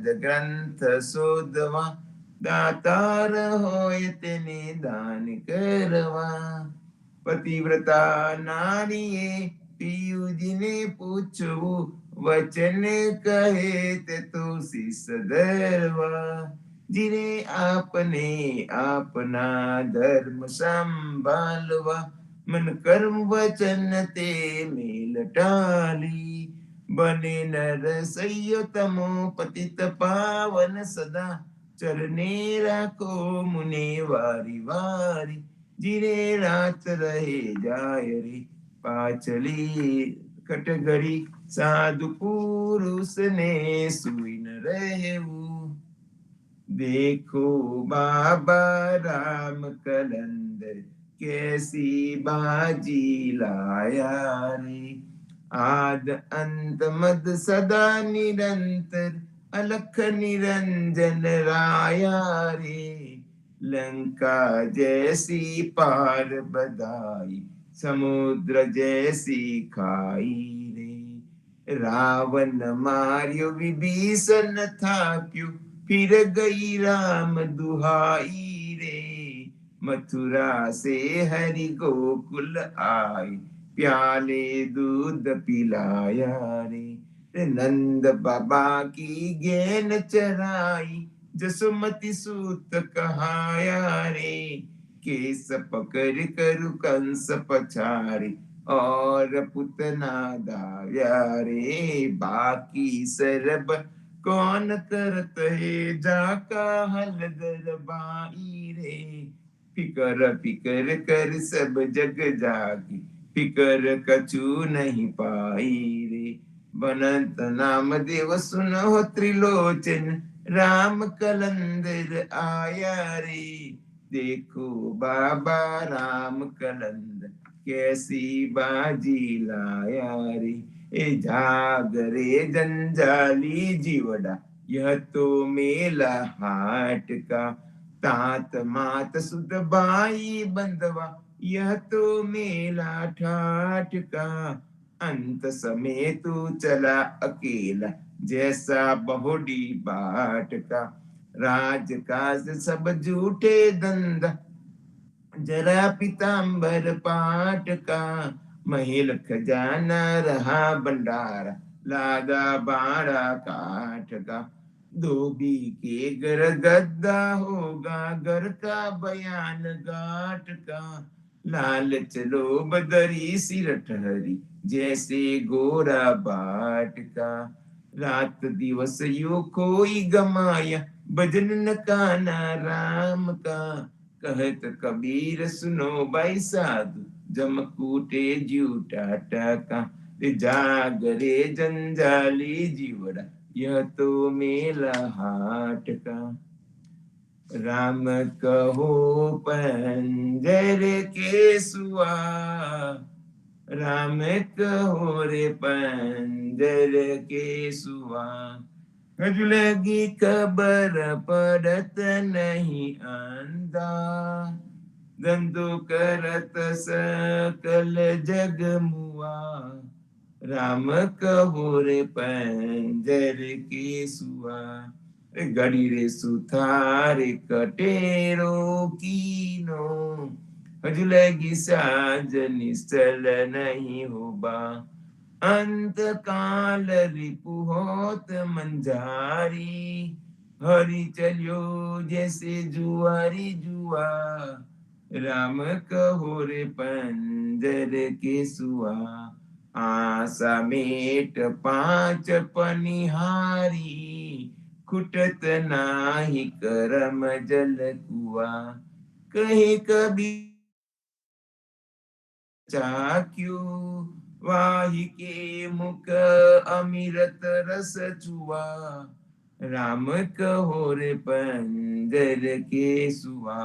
ગ્રંથ શોધવા, દાતાર હોય તેને દાન કરવા. પતિવ્રતા નારીએ પિયુજીને પૂછવું, વચન કહે તે તો શીશ ધરવા. જીને આપને આપના ધર્મ સંભાળવા, મન કર્મ વચન તે મેલ ટાલી. બને નર સૈયો તમો પતિત પાવન સદા, ચરને રાખો મુને વારી વારી. જીરે રાત રહે જાય રે પાછલી કટઘડી, સાધુ પુરુષ ને સુઈ ન રહેવું. देखो बाबा राम कलंदर, कैसी बाजी लाया रे. आद अंत मद सदा निरंतर, अलख निरंजन राया रे. लंका जैसी पार बधाई, समुद्र जैसी खाई रे. रावण मार्यो विभीषण थाप्यो, फिर गई राम दुहाई रे. मथुरा से हरि गोकुल आए, प्याले दूध पिलाया रे. नंद बाबा की गेन चराई, जसुमति सूत कहाया रे. केस पकड़ कर कंस पछाड़े, और पुतना दाया रे. बाकी सरब कौन करत है, जाका हलदर बाई रे. फिकर फिकर कर सब जग जागी, फिकर कछु नहीं पाई रे. बनंत नाम देव सुनो त्रिलोचन, राम कलंदर आया रे. देखो बाबा राम कलंदर, कैसी बाजी लाया रे. ए जागरे जंजाली जीवड़ा, यह तो मेला हाट का. तात मात सुत बाई बंधवा, यह तो मेला ठाट का. अंत समय तू चला अकेला, जैसा बहुड़ी बाट का. राजकाज सब झूठे धंधा, जरा पीताम्बर पाट का. महिल खजाना रहा भंडारा, लागा बाड़ा काठ का. धोबी के घर गद्दा होगा, घर का बयान गाठ का. लालच लोभ दरी सिर ठहरी, जैसे गोरा बाट का. रात दिवस यो कोई गमाया, भजन न काना राम का. कहत कबीर सुनो भाई साधु, जम कूटे जूठा टाका. जागरे जंजाली जीवड़ा, यह तो मेला हाट का. राम कहो पंजर के सुआ, राम कहो रे पंजर के सुआ. लगी खबर पड़त नहीं अंधा, धंधो करत सकल जग मुआ. राम कहो रे पंजर के सुआ. गड़ी रे सुथारे कटेरो कीनो, हजलगी साज निश्चल नहीं होबा. अंत काल रिपु होत मंझारी, हरि चलियो जैसे जुआरी जुआ. राम कहो रे पंजर के सुआ. आशा मेट पांच पनिहारी, खुटत नाही करम जल कुआ. कहे कभी चाक्यू, वाही के मुख अमिरत रस चुआ. राम कहो रे पंजर के सुआ.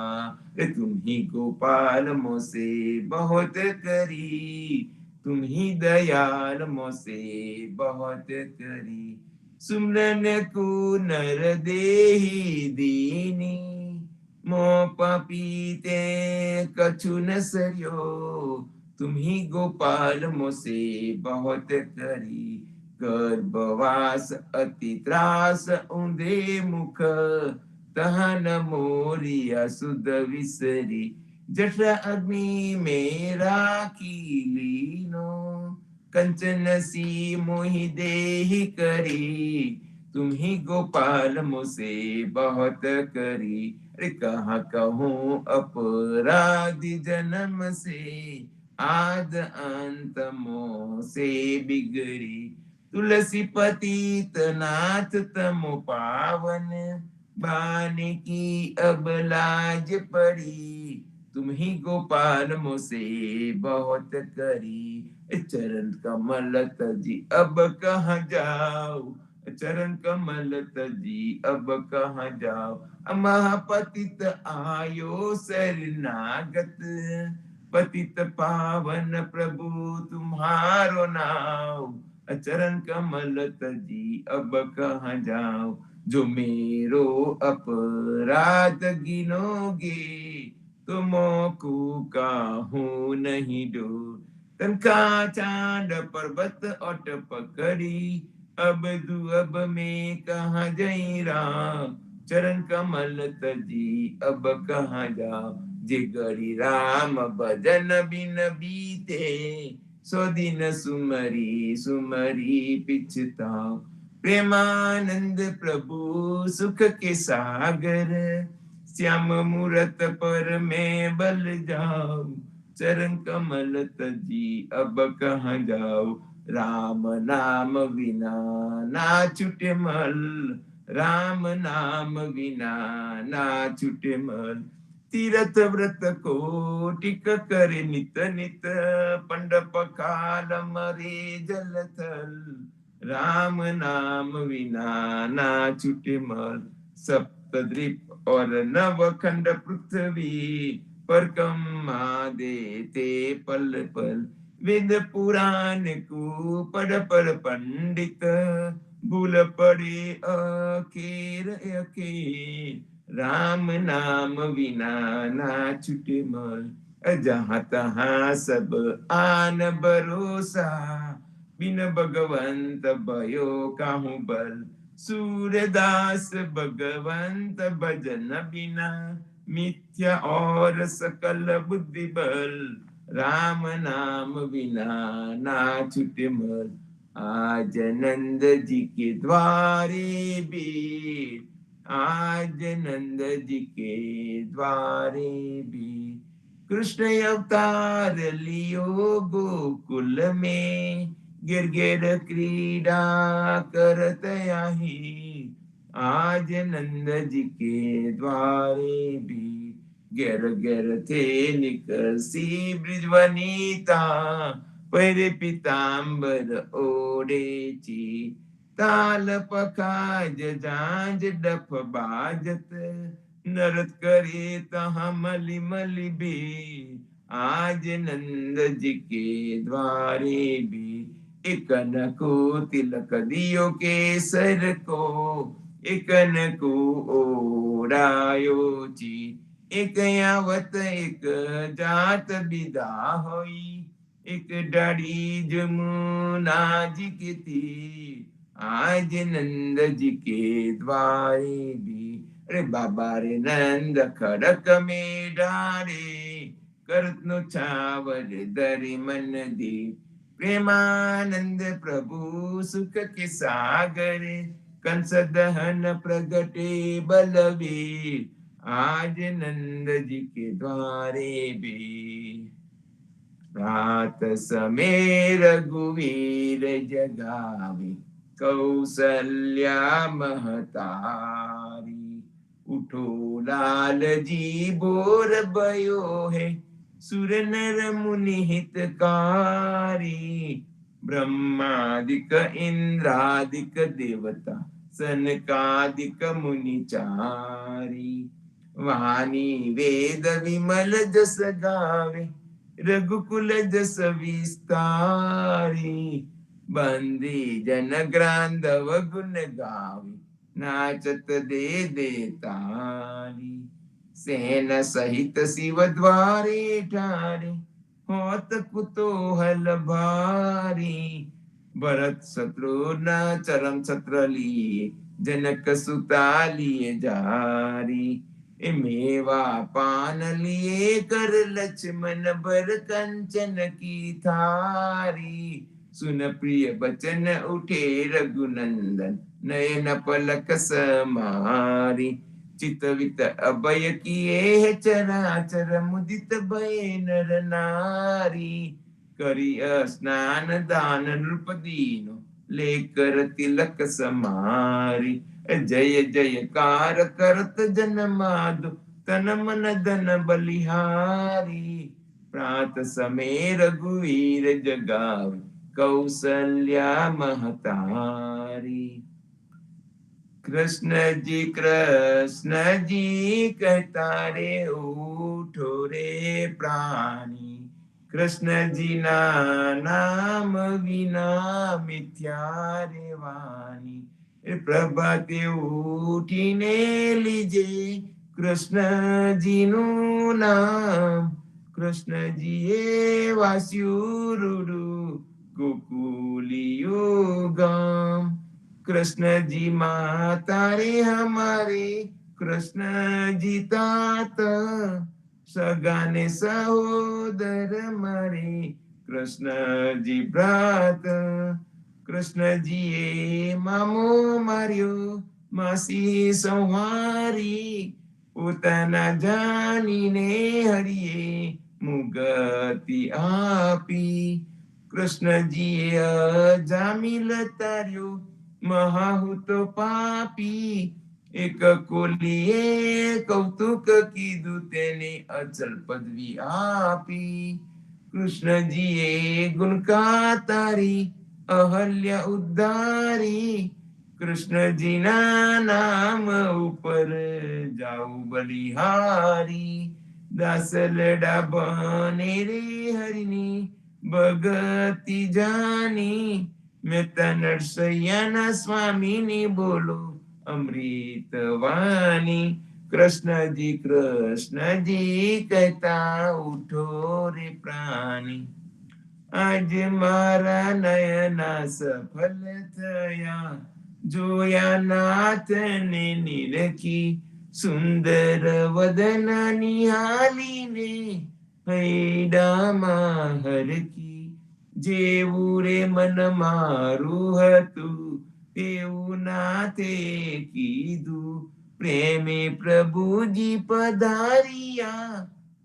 तुम ही गोपाल मोसे बहुत करी, तुम ही दयाल मोसे बहुत करी. सुमरन को नर देही दीनी, मो पपीते कछु न सरियो. तुम ही गोपाल मोसे बहुत करी, गर्भवास अति त्रास ऊंधे मुख तहन मोरिया सुध विसरी जठ अग्नि में राखी लीनो कंचन सी मोहि देहि करी तुम्ही गोपाल मुझसे बहुत करी अरे कहाँ कहूँ अपराधी जन्म से आद अंत मोह से बिगड़ी तुलसी पतित नाथ तमो पावन बाने की अब लाज पड़ी तुम ही गोपाल मुझसे बहुत करी चरण कमल तजी अब कहाँ जाओ चरण कमल तजी अब कहाँ जाओ महापतित आयो शरणागत पतित पावन प्रभु तुम्हारो नाम चरण कमल तजी अब कहाँ जाओ जो मेरो अपराध गिनोगे तुमको काहू नहीं डो तनका चांद पर्वत अट पकड़ी अब दुअब में कहाँ जई राम चरण कमल तजी अब कहाँ जाओ जिगरी राम भजन बिन बीते सो दिन सुमरी सुमरी पिछताओ प्रेमानंद प्रभु सुख के सागर श्याम मूरत पर मैं बल जाऊं चरण कमल तजी अब कहाँ जाओ राम नाम बिना ना छूटे मल राम नाम बिना ना छूटे मल तीरथ व्रत को टिक करे नित नित पंडप काल मरे जल थल राम नाम बिना ना छूटे मल सप्तद्वीप और नवखंड पृथ्वी पर कम्मा देते पल पल वेद पुराण को पढ़ पढ़ पंडित भूल पड़े अकेर अकेर राम नाम बिना ना छूटे मल जहाँ तहाँ सब आन भरोसा बिन भगवंत भयो काहू बल सूरदास भगवंत भजन बिना मिथ्या और सकल बुद्धि बल राम नाम बिना ना छूटे मल आज नंद जी के द्वारे भी आज नंद जी के द्वारे भी कृष्ण अवतार लियो गोकुल में गिर गिर क्रीड़ा करत आही आज नंद जी के द्वारे भी गिर गिर थे निकसी ब्रिजवनीता पैरे पीताम्बर ओढ़े ची ताल पखाज जांज डफ बाजत नरत करे तहाँ मलि मलि भी आज नंद जी के द्वारे भी एकन को तिलक दियो के सर को एकन को ओरायो जी एक यावत एक जात विदा होई एक डाड़ी जमुना जी की थी आज नंद जी के द्वारे भी अरे बाबा रे नंद खड़क में डारे करत छावर दरि मन दी प्रेमानंद प्रभु सुख के सागर कंस दहन प्रगटे बलवीर आज नंद जी के द्वारे भी रात समय रघुवीर जगावे कौसल्या महतारी उठो लाल जी बोर भयो है सुर नर मुनि हितकारी ब्रह्मादिक इंद्रादिक देवता सनकादिक मुनि चारी वाणी वेद विमल जस गावे रघुकुल जस विस्तारी बंदी जन ग्रांधव गुण गावे नाचत दे देतारी सेन सहित शिव द्वारे ठारे होत कुतूहल भारी भरत शत्रुघ्न चरम छत्र लिए, जनक सुता लिए जारी। मेवा पान लिए कर लक्ष्मण भर कंचन की थारी। सुन प्रिय बचन उठे रघुनंदन, नयन पलक समारी। चितवित अभय किए चराचर, मुदित भय नर नारी। करी स्नान दान नृप दीनो, लेकर तिलक समारी। जय जयकार करत जन माधो, तन मन धन बलिहारी। प्रात समय रघुवीर जगावे, कौसल्या महतारी। कृष्ण जी कहता रे उठो रे प्राणी। कृष्ण जी ना नाम विना मिथ्या रे वाणी। प्रभाते उठीने लीजे कृष्ण जी नु नाम। कृष्ण जी ये वास्युरुडु गोकुलियो गाम। कृष्ण जी माता रे हमारे, कृष्ण जी तात, सगाने सहोदर मारे, कृष्ण जी भ्रात। कृष्ण जी ये मामो मार्यो, मासी संहारी। પોતાના જાનીને હરિએ મુગતિ આપી। કૃષ્ણજીએ અજામિલ તાર્યો, મહાહુત પાપી। એક કોલીએ કૌતુક કીધું, તેને અચલ પદવી આપી। કૃષ્ણજીએ ગુણકા તારી, અહલ્યા ઉદ્ધારી। કૃષ્ણજીના નામ ઉપર જાઉં બલિહારી। દાસ લડા બને રે હરિની, ભગતિ જાની। મહેતા નરસૈયાના સ્વામીની બોલો અમૃત વાણી। કૃષ્ણજી કહેતા ઉઠો રે પ્રાણી। आज मारा नयना सफल थया, जोया नाथ ने निरखी। सुंदर वदन निहाली ने, हैडामा हरखी। जेवू रे मन मारू हतु, तेवू नाथे कीधु। प्रेमे प्रभुजी पधारिया,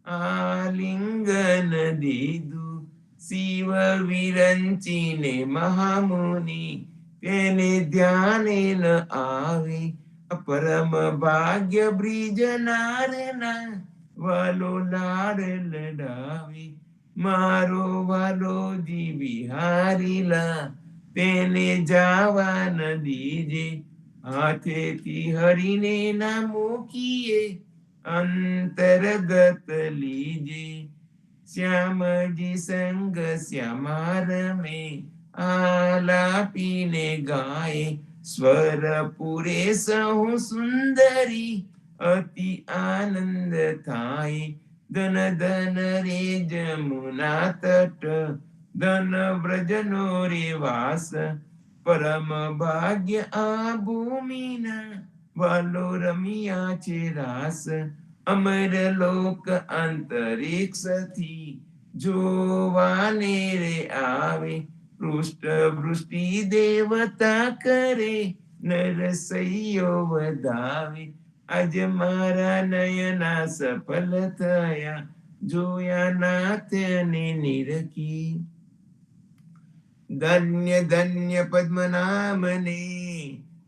आलिंगन दीधु। शिव विरंचीने महामुनि, तेने ध्याने न आवे। परम भाग्य ब्रिज नारना, वालो लाड लडावे। मारो वालो जी बिहारीला, તેને જાવા ન દીજે। હાથેથી હરીને ના મૂકીએ, અંતર્ગત લીજે। श्याम जी संग श्यामार में, आलापीने गाए। स्वर पूरे सहु सुंदरी, अति आनंद थाए। धन धन रे जमुना तट, धन व्रजनो रे वास। परम भाग्य आ भूमिना, वालो रमिया छे रास। अमर लोक अंतरिक्ष थी, जोवाने रे आवे। पृष्ठ वृष्टि देवता करे, नरसैयो વધાવે। आज मारा नयना सफल थया, जोया नाथ ने निरखी। धन्य धन्य पद्मनाभने,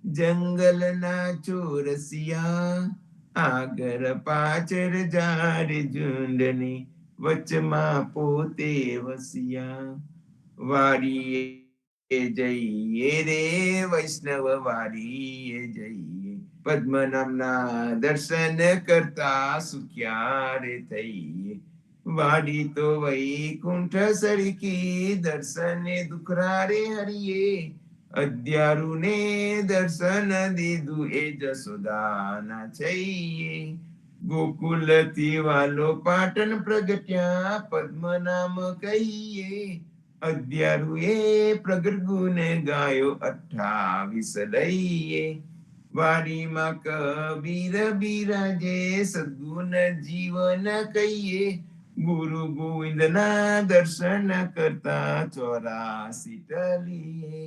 जंगलना ચોરસિયા। આગળ પાછળ ઝાડ ઝુંડની, વચમાં પોતે વસ્યા। વાડીએ જઈએ રે વૈષ્ણવ વાડીએ જઈએ। પદ્મનાભના દર્શન કરતા સુખ્યા રે થઈએ। વાડી તો વૈકુંઠ સરખી, દર્શને દુખરા રે હરિયે। અદ્યારુને દર્શન દીધું, એ જસોદાના છઈએ। ગોકુલથી વાલો પાટણ પ્રગટ્યા, પદ્મનામ કહીએ। અગિયારુએ પ્રગટ ગુણ ગાયો 28 લઈએ વાડીમાં કબીર બિરાજે સદગુણ જીવન કહીએ ગુરુ ગોવિંદના દર્શન કરતા 84 ટલીએ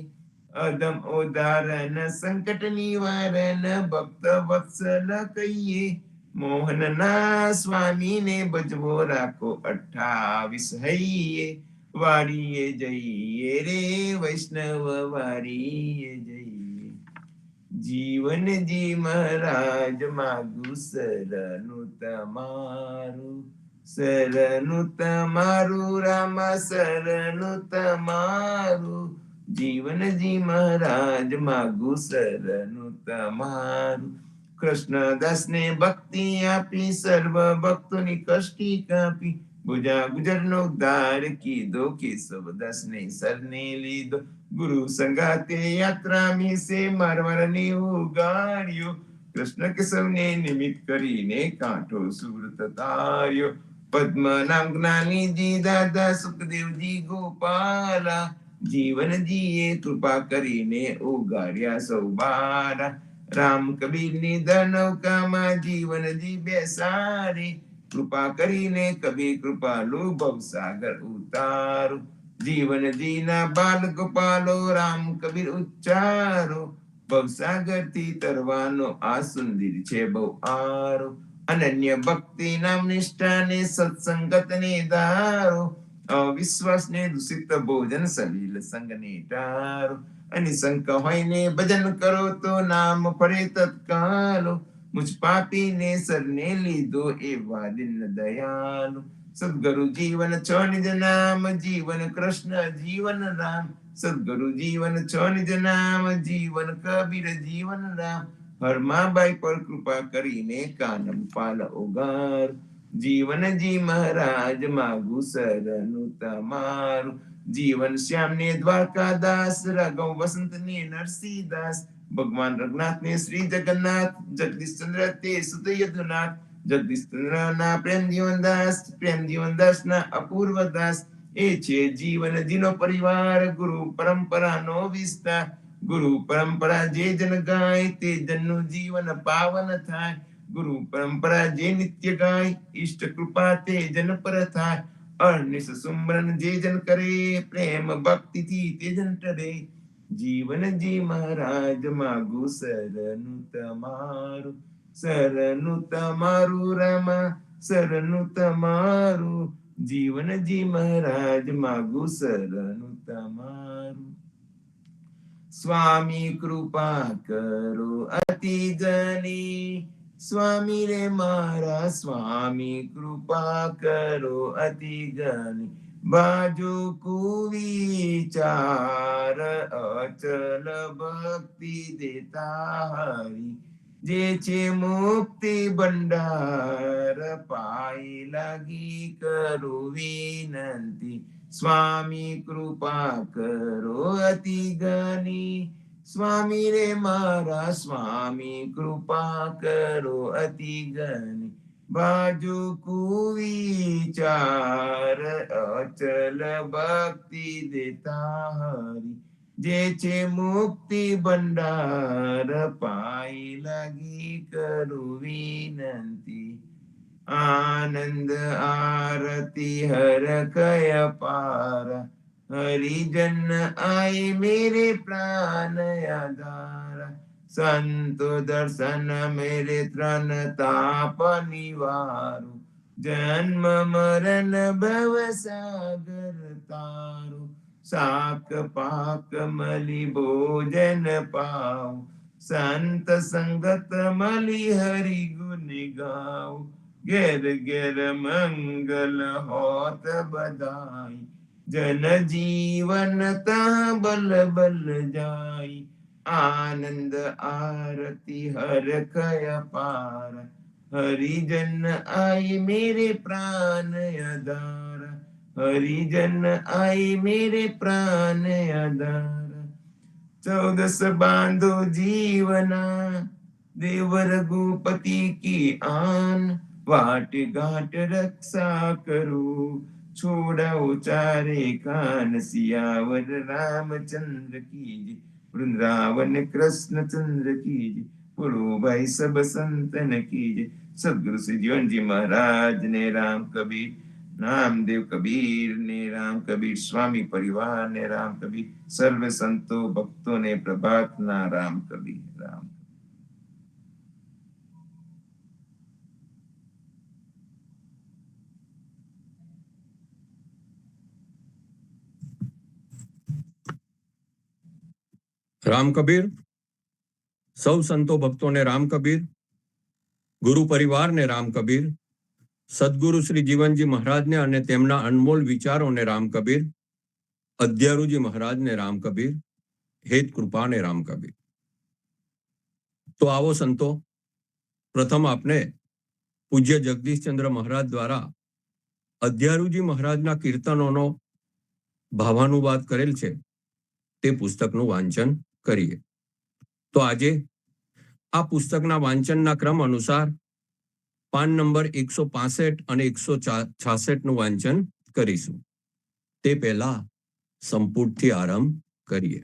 અદમ ઉદાહરણ સંકટ નિવારણ ભક્ત વત્સલ કહીએ મોહનના સ્વામીને ભજવો રાખો 28 હૈયે વાડીએ જઈએ રે વૈષ્ણવ વાડીએ જઈએ જીવનજી મહારાજ માગું શરણું તમારું રામા શરણું તમારું જીવનજી મહારાજ માગું શરણું તમારું કૃષ્ણદાસને ભક્તિ આપી સર્વ ભક્તોની કષ્ટી કાપી ભુજા ગુજરનો ઉદ્ધાર કીધો કેશવદાસને સરને લીધો ગુરુ સંગાતે યાત્રા મીસે મારવારને ઉગાડ્યો કૃષ્ણ કેશવને નિમિત્ત કરીને કાંઠો સુરત તાર્યો પદ્મનામ જ્ઞાનીજી દાદા સુખદેવજી ગોપાલા જીવનજીએ કૃપા કરીને ઉગાડ્યા સૌ બારા રામ કબીરની નૌકામાં જીવનજી બેસાડે કૃપા કરીને કબીર કૃપાલુ ભવસાગર ઉતારો જીવનજીના બાલ ગોપાલો રામ કબીર ઉચ્ચારો ભવસાગર થી તરવાનો આ સુંદર છે બહુ આરો અનન્ય ભક્તિ નામ નિષ્ઠાને સત્સંગતને ધારો અવિશ્વાસને દૂષિત ભોજન સલીલ સંગને ટારો અનિશંક હોઈને ભજન કરો તો નામ ફળે તત્કાલો મુझ પાપીને સરને લીધો એવા દિન દયાલુ સદગુરુ જીવન છો નિજ નામ જીવન કૃષ્ણ જીવન રામ સદગુરુ જીવન છો નિજ નામ જીવન કબીર જીવન રામ હરમાબાઈ પર કૃપા કરીને કાનમ પાલ ઉગાર જીવનજી મહારાજ માગું શરણું તમારું જીવન શ્યામને દ્વારકાદાસ રાઘવ વસંતને નરસિંહદાસ ભગવાન રઘુનાથને શ્રી જગન્નાથ જગદીશચંદ્ર તે સુત યદુનાથ જગદીશચંદ્રના પ્રેમ જીવનદાસના અપૂર્વ દાસ એ છે જીવનજીનો પરિવાર ગુરુ પરંપરાનો વિસ્તાર ગુરુ પરંપરા જે જન ગાય તે જનનું જીવન પાવન થાય ગુરુ પરંપરા જે નિત્ય ગાય ઈષ્ટ કૃપા તે જન પર થાય અર્નિશ સુમરન જે જન કરે પ્રેમ ભક્તિથી તે જન ટરે જીવનજી મહારાજ માગું શરણું તમારું રામા શરણું તમારું જીવનજી મહારાજ માગું શરણું તમારું સ્વામી કૃપા કરો અતિ જની સ્વામી રે મારા સ્વામી કૃપા કરો અતિ જની બાજુ કુવિચાર અચલ ભક્તિ દેતા હરી જે છે મુક્તિ ભંડાર પાઈ લાગી કરું વિનંતી સ્વામી કૃપા કરો અતિ ગની સ્વામી રે મારા સ્વામી કૃપા કરો અતિ ગની બાજુ કુવિચાર અચલ ભક્તિ દેતા હરી જે છે મુક્તિ ભંડાર પાઈ લાગી કરું વિનંતી આનંદ આરતી હર કય પાર હરિજન આય મેરે પ્રાણ આધાર સંતો દર્શન મેરે ત્રણ તાપ નિવારો જન્મ મરણ ભવ સાગર તારો શાક પાક મલી ભોજન પાવ સંત સંગત મલી હરિ ગુણ ગાવ ઘેર ઘેર મંગલ હોત બધાઈ જન જીવન તા બલ બલ જાય આનંદ આરતી હર કય પાર હરિજન આય મેરે પ્રાણ આધાર હરિજન આય મેરે પ્રાણ આધાર 14 બાંધો જીવના દેવ રઘુપતિ કી આન વાટ ઘાટ રક્ષા કરું छोड़ाओ चारे कान, सियावर रामचंद्र की जय, वृंदावन कृष्ण चंद्र की जय, बोलो भाई सब संतन की जय। सदगुरु श्री जीवन जी महाराज ने, राम कबीर नामदेव कबीर ने, राम कबीर स्वामी परिवार ने, राम कबीर सर्व संतों भक्तों ने प्रभात ना, राम कबीर राम। રામ કબીર, સૌ સંતો ભક્તોને રામ કબીર, ગુરુ પરિવારને રામ કબીર, સદગુરુ શ્રી જીવનજી મહારાજને અને તેમના અનમોલ વિચારોને રામ કબીર, અધ્યારુજી મહારાજને રામ કબીર, હેત કૃપાને રામ કબીર. તો આવો સંતો, પ્રથમ આપને પૂજ્ય જગદીશચંદ્ર મહારાજ દ્વારા અધ્યારુજી મહારાજના કીર્તનોનો ભાવાનુવાદ કરેલ છે તે પુસ્તકનું વાંચન કરીએ. તો આજે આ પુસ્તકના વાંચનના ક્રમ અનુસાર પાન નંબર 165 અને 166 નું વાંચન કરીશું. તે પહેલા સંપુટથી આરંભ કરીએ.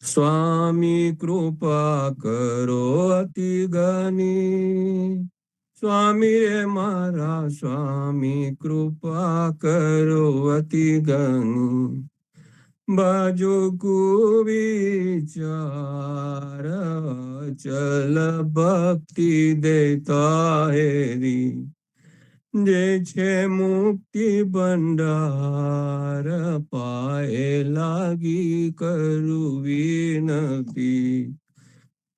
સ્વામી કૃપા કરો અતિ ગની, સ્વામી રે મારા સ્વામી કૃપા કરો અતિ ગની, બાજુ કુવિચાર ચલ ભક્તિ દેતા હેરી, જે છે મુક્તિ ભંડાર પાએ લાગી કરું વિનતી,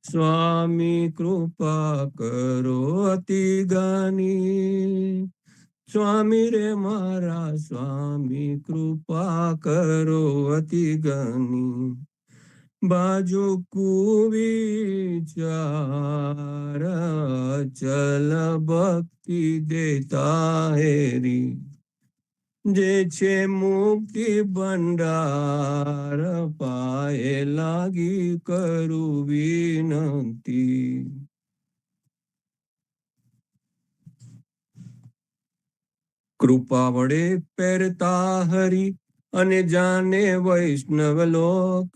સ્વામી કૃપા કરો અતિ ગની, સ્વામી રે મારા સ્વામી કૃપા કરો અતિ ગની, બાજુ કુવિચાર ચલ ભક્તિ દેતા હેરી, જે છે મુક્તિ ભંડાર પાએ લાગી કરું વિનંતી. કૃપા વડે પહેરતા હરી અને જાને વૈષ્ણવ લોક,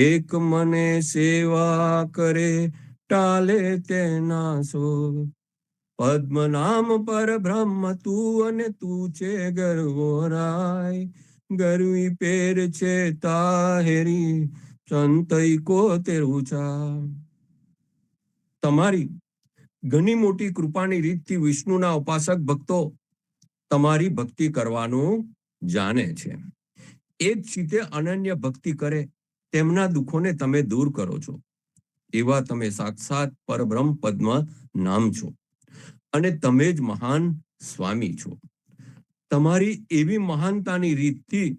એક મને સેવા કરે ટાલે તેના શોક, પદ્મનામ પર બ્રહ્મ તું અને તું છે ગર્વોરાય, ગરવી પેર છે તાહેરી સંતઈ કો તેરું છા. તમારી ઘણી મોટી કૃપાની રીતથી વિષ્ણુના ઉપાસક ભક્તો તમારી ભક્તિ કરવાનું જાણે છે. એક ચિત્તે અનન્ય ભક્તિ કરે તેમના દુઃખોને તમે દૂર કરો છો. એવા તમે સાક્ષાત પરબ્રહ્મ પદ્મ નામ છો અને તમે જ મહાન સ્વામી છો. તમારી એવી મહાનતાની રીતથી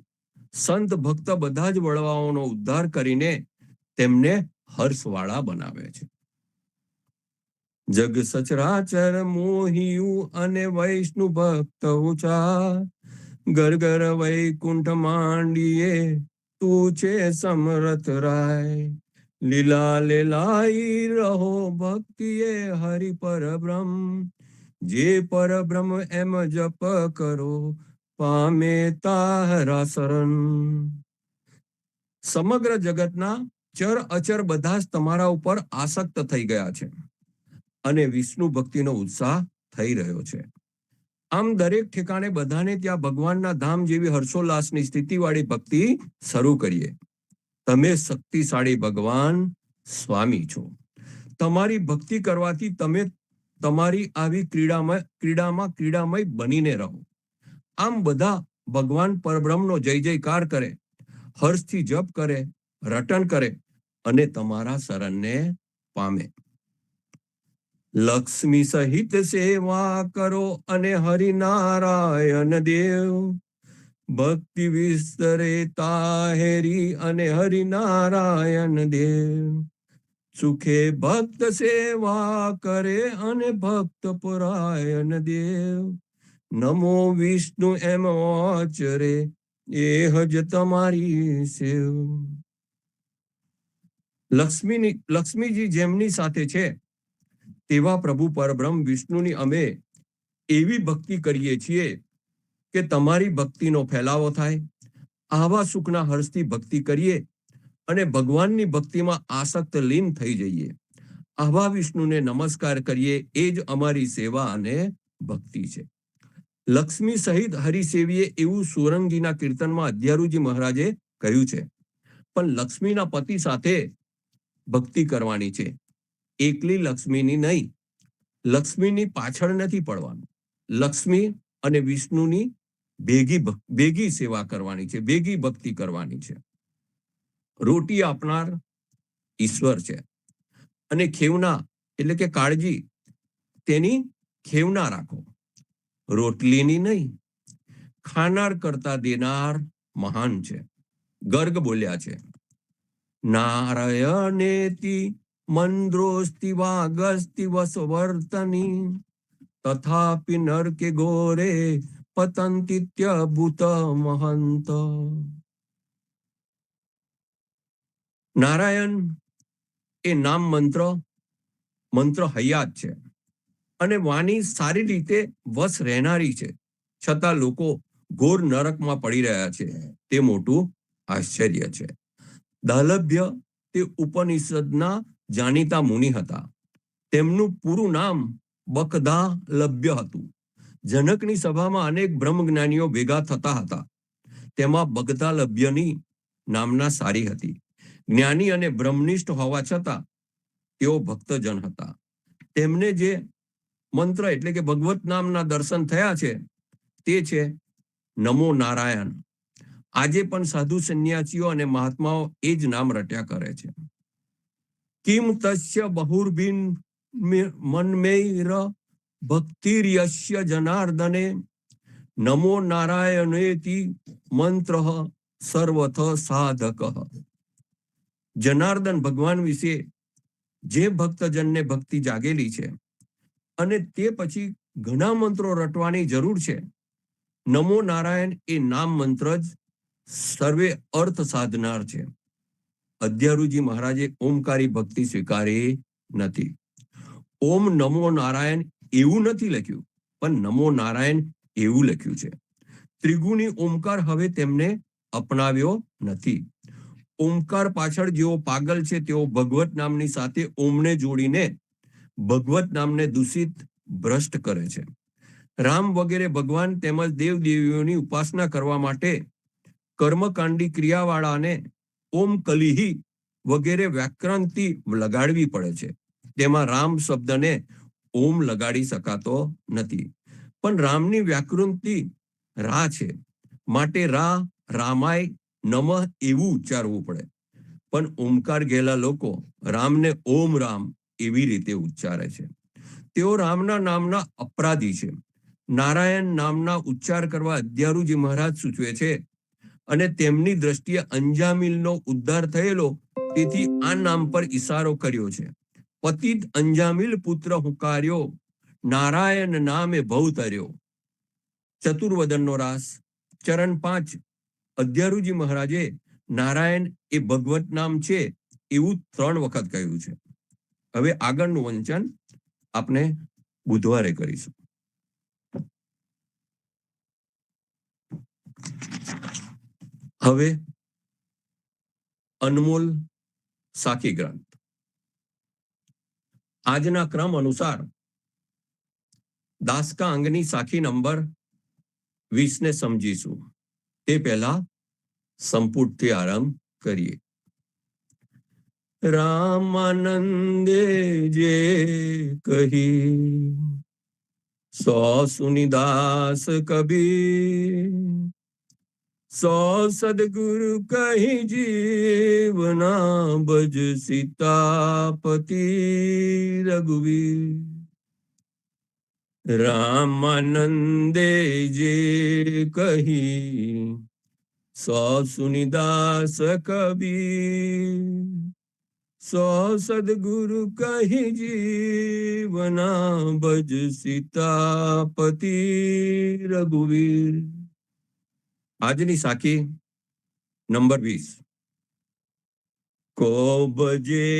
સંત ભક્ત બધા જ વડવાઓનો ઉદ્ધાર કરીને તેમને હર્ષવાળા બનાવે છે. જગ સચરાચર મોહિયું અને વૈષ્ણુ ભક્ત ઊંચા, ઘર ઘર વૈકુંઠ માંડીએ તું છે સમરથ રાય, લીલા લેલાઈ રહો ભક્તિએ હરિ પરબ્રહ્મ, જે પરબ્રહ્મ એમ જપ કરો પામે તારા શરણ. સમગ્ર જગતના ચર અચર બધા જ તમારા ઉપર આસક્ત થઈ ગયા છે અને વિષ્ણુ ભક્તિનો ઉત્સાહ થઈ રહ્યો છે. આમ દરેક ઠેકાણે બધાને ત્યાં ભગવાનના ધામ જેવી હર્ષોલ્લાસની સ્થિતિવાળી ભક્તિ શરૂ કરીએ. તમે શક્તિશાળી ભગવાન સ્વામી છો. તમારી ભક્તિ કરવાથી તમે તમારી આવી ક્રીડામય બનીને રહો. આમ બધા ભગવાન પરબ્રહ્મનો જય જયકાર કરે, હર્ષથી જપ કરે, રટન કરે અને તમારા શરણને પામે. લક્ષ્મી સહિત સેવા કરો અને હરિનારાયણ દેવ, ભક્તિ વિસ્તરે તાહેરી અને હરિનારાયણ દેવ, સુખે ભક્ત સેવા કરે અને ભક્ત પુરાયણ દેવ, નમો વિષ્ણુ એમ આચરે એ હજ તમારી સેવ. લક્ષ્મીજી જેમની સાથે છે તેવા પ્રભુ પરબ્રહ્મ વિષ્ણુની અમે એવી ભક્તિ કરીએ છીએ કે તમારી ભક્તિનો ફેલાવો થાય. આવા સુખના હર્ષથી ભક્તિ કરીએ અને ભગવાનની ભક્તિમાં આસક્ત લીન થઈ જઈએ. આવા વિષ્ણુને નમસ્કાર કરીએ, એ જ અમારી સેવા અને ભક્તિ છે. લક્ષ્મી સહિત હરિસેવીએ એવું સોરંગીના કીર્તનમાં અધ્યારુજી મહારાજે કહ્યું છે. પણ લક્ષ્મીના પતિ સાથે ભક્તિ કરવાની છે, એકલી લક્ષ્મીની નહીં. લક્ષ્મીની પાછળ નથી પડવાનું. લક્ષ્મી અને વિષ્ણુની ભેગી સેવા કરવાની છે, ભેગી ભક્તિ કરવાની છે. રોટી આપનાર ઈશ્વર છે અને ખેવના એટલે કે કાળજી તેની ખેવના રાખો, રોટલીની નહીં. ખાનાર કરતા દેનાર મહાન છે. ગર્ગ બોલ્યા છે, નારાયણેતિ મંદ્રોસ્તિ વાગસ્તિ વસવર્તની તથાપિ નરકે ગોરે પતંતિત્યભૂત મહંત. નારાયણ એ નામ મંત્ર હયાત છે અને વાણી સારી રીતે વશ રહેનારી છે, છતાં લોકો ઘોર નરકમાં પડી રહ્યા છે. તે મોટું આશ્ચર્ય છે. દાલભ્ય તે ઉપનિષદના જાણીતા મુનિ હતા. તેમનું પૂરું નામ બકદાલભ્ય હતું. જનકની સભામાં અનેક બ્રહ્મજ્ઞાનીઓ ભેગા થતા હતા. તેમાં બગદાલભ્યની નામના સારી હતી. જ્ઞાની અને બ્રહ્મનિષ્ઠ હોવા છતાં તેઓ ભક્તજન હતા. તેમને જે મંત્ર એટલે કે ભગવત નામના દર્શન થયા છે તે છે નમો નારાયણ. આજે પણ સાધુ સંન્યાસીઓ અને મહાત્માઓ એ જ નામ રટ્યા કરે છે. કિમ તસ્ય બહુર્ભિન મન્મૈર ભક્તિર્યસ્ય જનાર્દને નમો નારાયણેતિ મંત્ર સર્વથ સાધક. જનાર્દન ભગવાન વિશે જે ભક્તજનને ભક્તિ જાગેલી છે અને તે પછી ઘણા મંત્રો રટવાની જરૂર છે. નમો નારાયણ એ નામ મંત્ર જ સર્વે અર્થ સાધનાર છે. અધ્યારુજી મહારાજે ઓમકારી ભક્તિ સ્વીકારી નથી. ઓમ નમો નારાયણ એવું નથી લખ્યું, પણ નમો નારાયણ એવું લખ્યું છે. ત્રિગુણી ઓમકાર હવે તેમને અપનાવ્યો નથી. ઓમકાર પાછળ જેઓ પાગલ છે તેઓ ભગવત નામની સાથે ઓમને જોડીને ભગવત નામને દૂષિત ભ્રષ્ટ કરે છે. રામ વગેરે ભગવાન તેમજ દેવદેવીઓની ઉપાસના કરવા માટે કર્મકાંડી ક્રિયાવાળાને ઓમ કલિહી વગેરે વ્યાકરણથી લગાડવી પડે છે. તેમાં રામ શબ્દને ઓમ લગાડી શકાતો નથી, પણ રામની વ્યાકૃતિ રા છે, માટે રામાય નમઃ એવું ઉચ્ચારવું પડે. પણ ઓમકાર ગયેલા લોકો રામને ઓમ રામ એવી રીતે ઉચ્ચારે છે. તેઓ રામના નામના અપરાધી છે. નારાયણ નામના ઉચ્ચાર કરવા અધ્યારુજી મહારાજ સૂચવે છે અને તેમની દ્રષ્ટિએ અંજામિલનો ઉદ્ધાર થયેલો તેથી આ નામ પર ઈશારો કર્યો છે. પતિત અંજામિલ પુત્ર હુંકાર્યો, નારાયણ નામે ભવ તર્યો. ચતુર્વદનનો રાસ ચરણ 5 અધ્યારુજી મહારાજે નારાયણ એ ભગવત નામ છે એવું 3 વખત કહ્યું છે. હવે આગળનું વંચન આપણે બુધવારે કરીશું. હવે અનમોલ સાખી ગ્રંથ. આજના ક્રમ અનુસાર દાસકા અંગની સાખી નંબર 20 ને સમજીશું. તે પહેલા સંપુટથી આરંભ કરીએ. રામાનંદે જે કહી સો સુનિદાસ કબીર, સો સદગુરુ કહી જીવના ભજ સીતાપતિ રઘુવીર. રામાનંદે જે કહી સો સુનિદાસ કબીર, સો સદગુરુ કહી જીવના ભજ સીતાપતિ રઘુવીર. આજની સાખી નંબર 20. કો બજે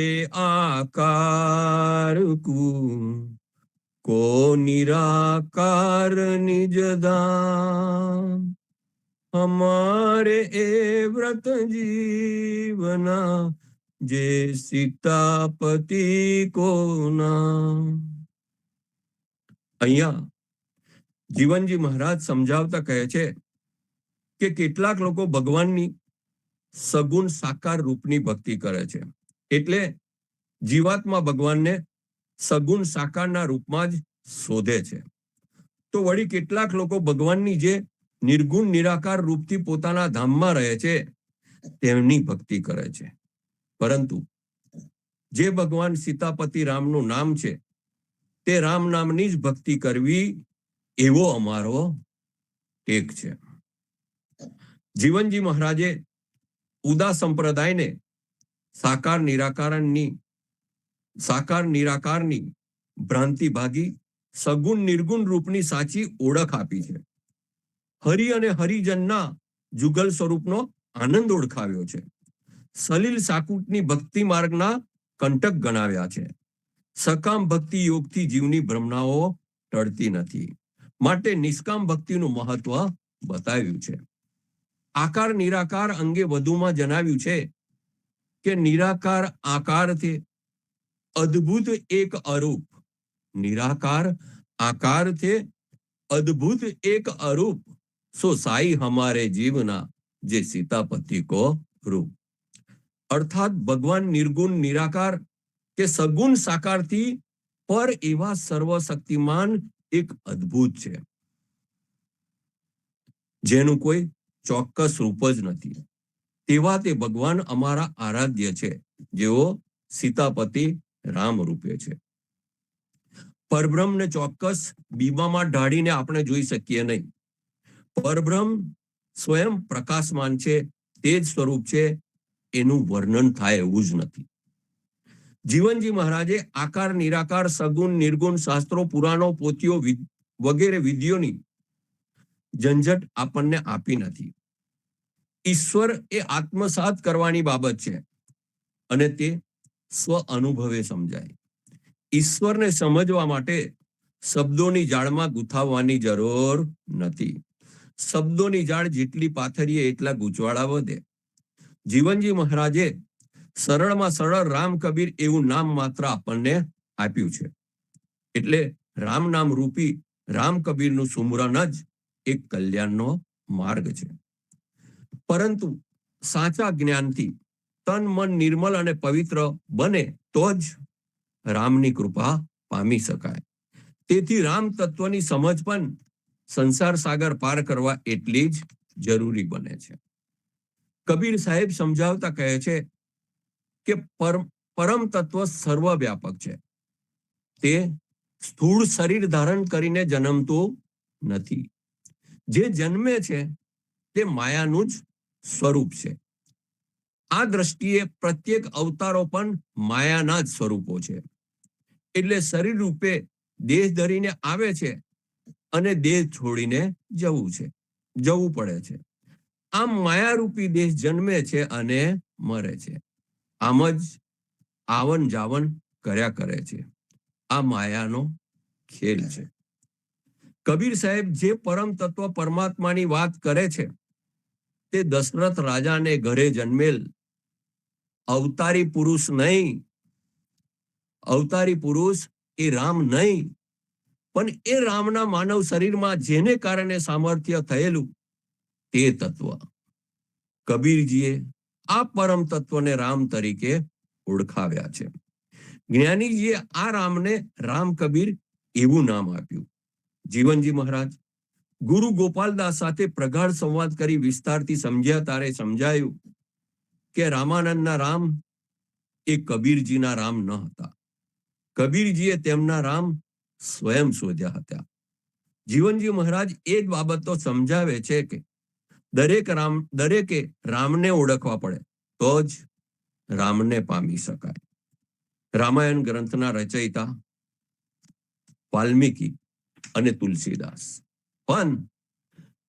આકાર કુ કો નિરાકાર નિજ ધામ, હમારે એ વ્રત જીવના, જે સીતાપતિ કો નામ. અહીંયા જીવનજી મહારાજ સમજાવતા કહે છે કે કેટલાક લોકો ભગવાનની સગુણ સાકાર રૂપની ભક્તિ કરે છે. એટલે જીવાત્મા ભગવાનને સગુણ સાકારના રૂપમાં જ શોધે છે. તો વળી કેટલાક લોકો ભગવાનની જે નિર્ગુણ નિરાકાર રૂપથી પોતાના ધામમાં રહે છે તેમની ભક્તિ કરે છે. પરંતુ જે ભગવાન સીતાપતિ રામનું નામ છે તે રામ નામની જ ભક્તિ કરવી એવો અમારો ટેક છે. જીવનજી મહારાજે ઉદા સંપ્રદાયને સાકાર નિરાકારની ભ્રાંતિ ભાગી સગુણ નિર્ગુણ રૂપની સાચી ઓળખ આપી છે. હરિ અને હરિજનના જુગલ સ્વરૂપનો આનંદ ઓળખાવ્યો છે. સલીલ સાકુટની ભક્તિ માર્ગના કંટક ગણાવ્યા છે. સકામ ભક્તિ યોગથી જીવની ભ્રમણાઓ ટળતી નથી, માટે નિષ્કામ ભક્તિનું મહત્વ બતાવ્યું છે. આકાર નિરાકાર અંગે વધુમાં જણાવ્યું છે કે નિરાકાર આકારથી અદ્ભુત એક અરૂપ, નિરાકાર આકારથી અદ્ભુત એક અરૂપ, સો સાઈ હમારે જીવના, જે સીતાપતિ કો રૂપ. અર્થાત ભગવાન નિર્ગુણ નિરાકાર કે સગુણ સાકારથી પર એવા સર્વશક્તિમાન એક અદ્ભુત છે, જેનું કોઈ ચોક્કસ રૂપ જ નથી. તેવા તે ભગવાન અમારા આરાધ્ય છે, જેઓ સીતાપતિ રામ રૂપે છે. પરબ્રહ્મને ચોક્કસ બીબામાં ઢાળીને આપણે જોઈ શકીએ નહીં. પરબ્રહ્મ સ્વયં પ્રકાશમાન છે, તે જ સ્વરૂપ છે, એનું વર્ણન થાય એવું જ નથી. જીવનજી મહારાજે આકાર નિરાકાર સગુણ નિર્ગુણ શાસ્ત્રો પુરાણો પોથીઓ વગેરે વિધિઓની ઝંઝટ આપણને આપી નથી. ઈશ્વર એ આત્મસાત કરવાની બાબત છે અને તે સ્વ અનુભવે સમજાય. ઈશ્વરને સમજવા માટે શબ્દોની જાળમાં ગૂંથાવવાની જરૂર નથી. શબ્દોની જાળ જેટલી પાથરીએ એટલા ગૂંચવાડા વધે. જીવનજી મહારાજે સરળમાં સરળ રામ કબીર એવું નામ માત્ર આપણને આપ્યું છે. એટલે રામ નામ રૂપી રામ કબીરનું સુમરન જ એક કલ્યાણનો માર્ગ છે. પરંતુ સાચા જ્ઞાનથી તન મન નિર્મલ અને પવિત્ર બને તો જ રામની કૃપા પામી શકાય. તેથી રામ તત્વની સમજ પણ સંસાર સાગર પાર કરવા એટલી જ જરૂરી બને છે. કબીર સાહેબ સમજાવતા કહે છે કે પરમ તત્વ સર્વવ્યાપક છે. તે સ્થૂળ શરીર ધારણ કરીને જન્મતું નથી. જે જન્મે છે તે માયાનું જ સ્વરૂપ છે. આ દ્રષ્ટિએ પ્રત્યેક અવતારો પણ માયાના જ સ્વરૂપો છે. એટલે શરીર રૂપે દેહ ધરીને આવે છે અને દેહ છોડીને જવું પડે છે. આમ માયારૂપી દેહ જન્મે છે અને મરે છે. આમ જ આવન જાવન કર્યા કરે છે. આ માયાનો ખેલ છે. કબીર સાહેબ જે પરમ તત્વ પરમાત્માની વાત કરે છે તે દશરથ રાજાને ઘરે જન્મેલ અવતારી પુરુષ નહીં. અવતારી પુરુષ એ રામ નહીં, પણ એ રામના માનવ શરીરમાં જેને કારણે સામર્થ્ય થયેલું તે તત્વ. કબીરજીએ આ પરમ તત્વને રામ તરીકે ઓળખાવ્યા છે. જ્ઞાનીજીએ આ રામને રામ કબીર એવું નામ આપ્યું. જીવનજી મહારાજ ગુરુ ગોપાલદાસ સાથે પ્રગાઢ સંવાદ કરી વિસ્તારથી સમજ્યા તારે સમજાયું કે રામાનંદના રામ એ કબીરજીના રામ ન હતા. કબીરજીએ તેમના રામ સ્વયં શોધ્યા હતા. જીવનજી મહારાજ એ જ બાબતો સમજાવે છે કે દરેકે રામને ઓળખવા પડે તો જ રામને પામી શકાય. રામાયણ ગ્રંથના રચયિતા વાલ્મીકી અને તુલસીદાસ, પણ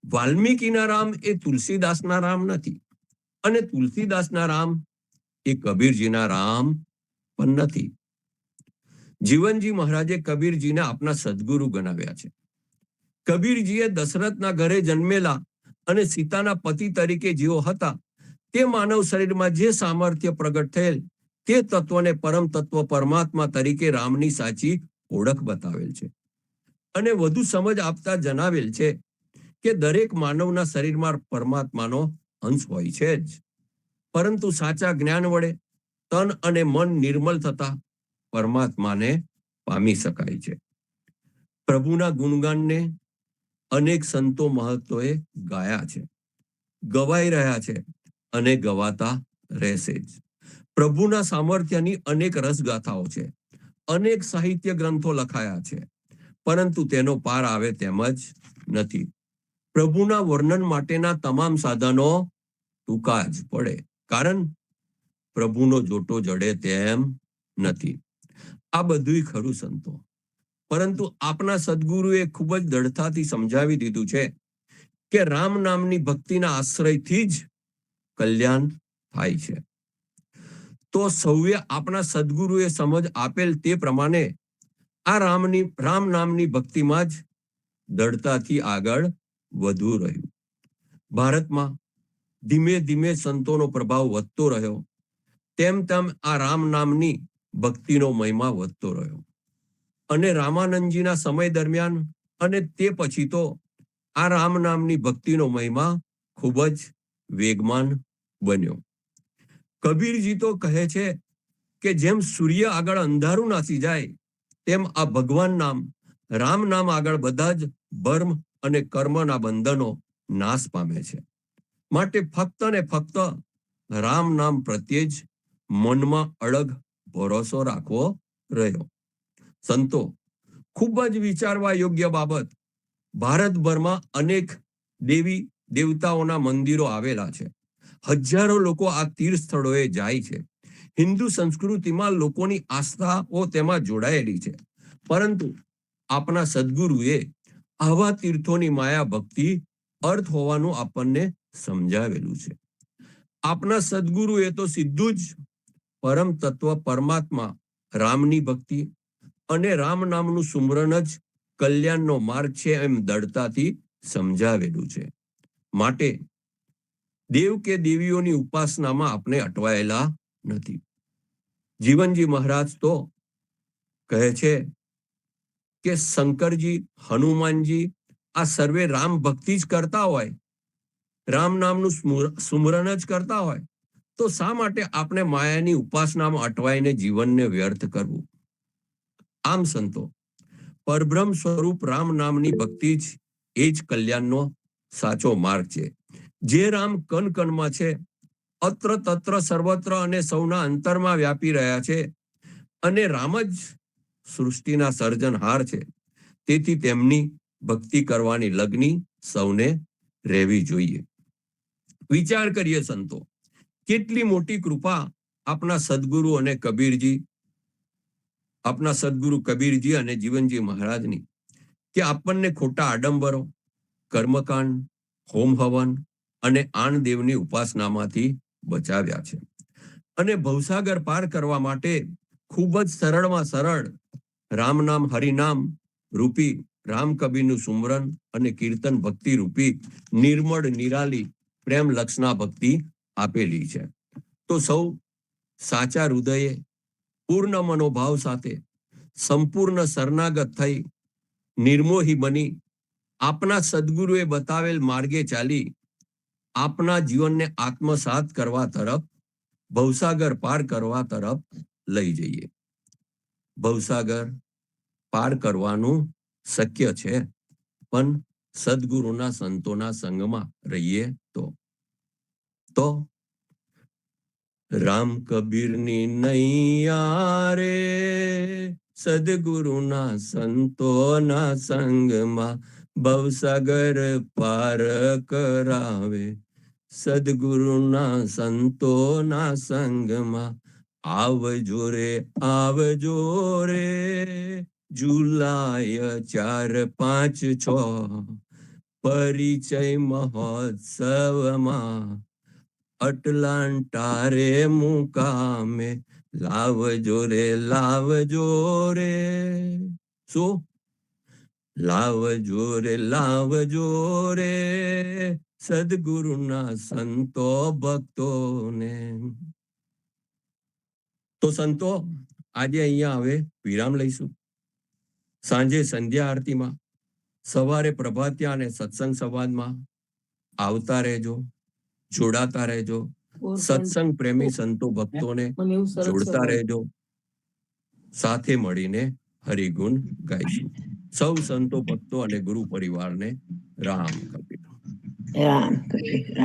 વાલ્મીકીના રામ એ તુલસીદાસના રામ નથી અને તુલસીદાસના રામ એ કબીરજીના રામ પણ નથી. જીવનજી મહારાજે કબીરજીને આપના સદગુરુ ગણાવ્યા છે. કબીરજીએ દશરથના ઘરે જન્મેલા અને સીતાના પતિ તરીકે જેઓ હતા તે માનવ શરીરમાં જે સામર્થ્ય પ્રગટ થયેલ તે તત્વને પરમ તત્વ પરમાત્મા તરીકે રામની સાચી ઓળખ બતાવેલ છે. અને વધુ સમજ આપતા જણાવેલ છે કે દરેક માનવના શરીરમાં પરમાત્માનો અંશ હોય છે જ, પરંતુ સાચા જ્ઞાન વડે તન અને મન નિર્મલ થતા પરમાત્માને પામી શકાય છે. પ્રભુના ગુણગાનને અનેક સંતો મહત્વએ ગાયા છે, ગવાઈ રહ્યા છે અને ગવાતા રહેશે જ. પ્રભુના સામર્થ્યની અનેક રસગાથાઓ છે, અનેક સાહિત્ય ગ્રંથો લખાયા છે, પરંતુ તેનો પાર આવે તેમ જ નથી. પ્રભુના વર્ણન માટેના તમામ સાધનો ટૂંકા જ પડે, કારણ પ્રભુનો જોટો જડે તેમ નથી. આ બધું ખરું સંતો, પરંતુ આપના સદગુરુએ ખૂબ જ દૃઢતાથી સમજાવી દીધું છે કે રામ નામની ભક્તિના આશ્રયથી જ કલ્યાણ થાય છે. તો સૌએ આપણા સદગુરુએ સમજ આપેલ તે પ્રમાણે આ રામ નામની ભક્તિમાં જ દૃઢતાથી આગળ વધવું રહ્યું. ભારતમાં ધીમે ધીમે સંતોનો પ્રભાવ વધતો રહ્યો, તેમ તેમ આ રામ નામની ભક્તિનો મહિમા વધતો રહ્યો. અને રામાનંદજીના સમય દરમિયાન અને તે પછી તો આ રામ નામની ભક્તિનો મહિમા ખૂબ જ વેગમાન બન્યો. કબીરજી તો કહે છે કે જેમ સૂર્ય આગળ અંધારું નાસી જાય તેમ આ ભગવાન નામ રામ નામ આગળ બધા જ ભર્મ અને કર્મના બંધનો નાશ પામે છે. માટે ફક્ત ને ફક્ત રામ નામ પ્રત્યે જ મનમાં અડગ ભરોસો રાખવો રહ્યો. સંતો, ખૂબ જ વિચારવા યોગ્ય બાબત, ભારતભરમાં અનેક દેવી દેવતાઓના મંદિરો આવેલા છે. હજારો લોકો આ તીર્થ સ્થળોએ જાય છે. હિન્દુ સંસ્કૃતિમાં લોકોની આસ્થાઓ તેમાં જોડાયેલી છે, પરંતુ આપના સદગુરુએ આવા તીર્થોની માયા ભક્તિ અર્થ હોવાનું આપણને સમજાવેલું છે. આપના સદગુરુએ તો સીધું જ પરમ તત્વ પરમાત્મા રામની ભક્તિ અને રામ નામનું સુમરન જ કલ્યાણનો માર્ગ છે એમ દૃઢતાથી સમજાવેલું છે. માટે દેવ કે દેવીઓની ઉપાસનામાં આપણે અટવાયેલા નથી. જીવનજી મહારાજ તો કહે છે કે શંકરજી, હનુમાનજી આ સર્વે રામ ભક્તિ જ કરતા હોય, રામ નામનું સુમરન જ કરતા હોય, તો શા માટે આપણે માયાની ઉપાસનામાં અટવાઈને જીવનને વ્યર્થ કરવું? આમ સંતો, પરબ્રહ્મ સ્વરૂપ રામ નામની ભક્તિ જ એ જ કલ્યાણનો સાચો માર્ગ છે. જે રામ કણ કણમાં છે, અત્ર તત્ર સર્વત્ર અને સૌના અંતરમાં વ્યાપી રહ્યા છે, અને રામ જ સૃષ્ટિના સર્જનહાર છે. તેથી તેમની ભક્તિ કરવાની લગ્ની સૌને રહેવી જોઈએ. વિચાર કરીએ સંતો, કેટલી મોટી કૃપા આપના સદગુરુ કબીરજી અને જીવનજી મહારાજની, કે આપણને ખોટા આડંબરો, કર્મકાંડ, હોમ હવન અને આણ દેવની ઉપાસનામાંથી બચાવ્યા છે, અને ભવસાગર પાર કરવા માટે ખૂબ જ સરળમાં સરળ રામ નામ હરિનામ રૂપી રામ કબીરનું સુમરન અને કીર્તન ભક્તિ રૂપી નિર્મળ નિરાલી પ્રેમ લક્ષણા ભક્તિ આપેલી છે. તો સૌ સાચા હૃદયે પૂર્ણ મનોભાવ સાથે સંપૂર્ણ શરણાગત થઈ નિર્મોહી બની આપના સદગુરુએ બતાવેલ માર્ગે ચાલી આપના જીવનને આત્મસાત કરવા તરફ, ભવસાગર પાર કરવા તરફ લઈ જઈએ. ભવસાગર પાર કરવાનું શક્ય છે, પણ સદગુરુના સંતોના સંગમાં રહીએ તો રામ કબીરની નૈયા રે સદગુરુના સંતોના સંગમાં ભવસાગર પાર કરાવે. સદગુરુના સંતોના સંગમાં આવજો રે જુલાઈ 4, 5, 6 પરિચય મહોત્સવમાં અટલાન્ટા રે મુકામે લાવજો રે લાવજો રે, શું? લાવજો રે સદગુરુના સંતો ભક્તોને. તો સંતો, આજે અહીંયા હવે વિરામ લઈશું. સાંજે સંધ્યા આરતીમાં, સવારે પ્રભાત્યા અને સત્સંગ સંવાદમાં આવતા રહેજો, જોડાતા રહેજો. સત્સંગ પ્રેમી સંતો ભક્તોને જોડતા રહેજો. સાથે મળીને હરિગુણ ગાઈશું. સૌ સંતો ભક્તો અને ગુરુ પરિવારને રામ કબીર.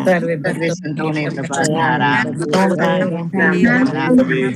સર્વે સંતોને પ્રભાતના રામ રામ કબીર.